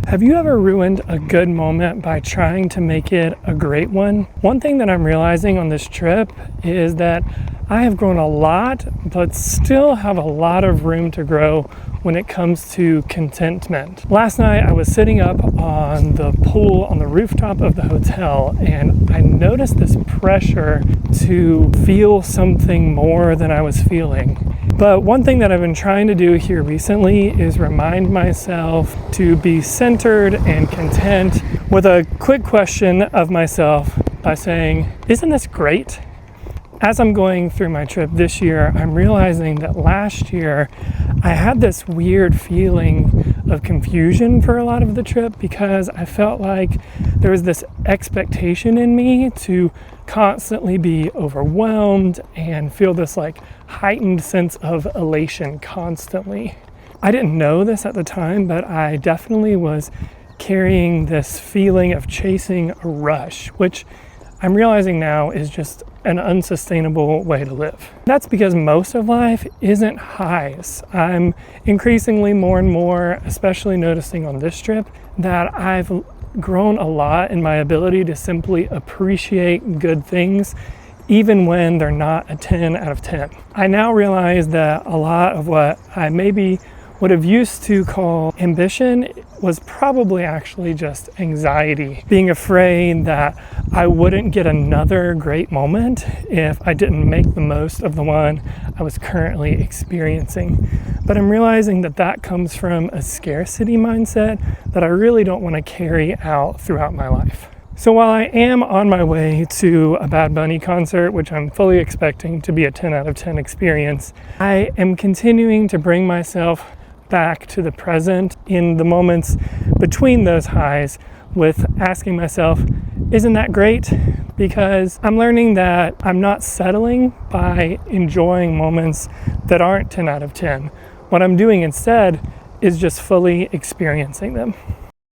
Have you ever ruined a good moment by trying to make it a great one? One thing that I'm realizing on this trip is that I have grown a lot, but still have a lot of room to grow when it comes to contentment. Last night I was sitting up on the pool on the rooftop of the hotel, and I noticed this pressure to feel something more than I was feeling. But one thing that I've been trying to do here recently is remind myself to be centered and content with a quick question of myself by saying, isn't this great? As I'm going through my trip this year, I'm realizing that last year I had this weird feeling of confusion for a lot of the trip because I felt like there was this expectation in me to constantly be overwhelmed and feel this like heightened sense of elation constantly. I didn't know this at the time, but I definitely was carrying this feeling of chasing a rush, which I'm realizing now is just an unsustainable way to live. That's because most of life isn't highs. I'm increasingly more and more, especially noticing on this trip, that I've grown a lot in my ability to simply appreciate good things even when they're not a 10 out of 10. I now realize that a lot of what I maybe would have used to call ambition was probably actually just anxiety, being afraid that I wouldn't get another great moment if I didn't make the most of the one I was currently experiencing. But I'm realizing that that comes from a scarcity mindset that I really don't want to carry out throughout my life. So while I am on my way to a Bad Bunny concert, which I'm fully expecting to be a 10 out of 10 experience, I am continuing to bring myself back to the present in the moments between those highs with asking myself, isn't that great? Because I'm learning that I'm not settling by enjoying moments that aren't 10 out of 10. What I'm doing instead is just fully experiencing them.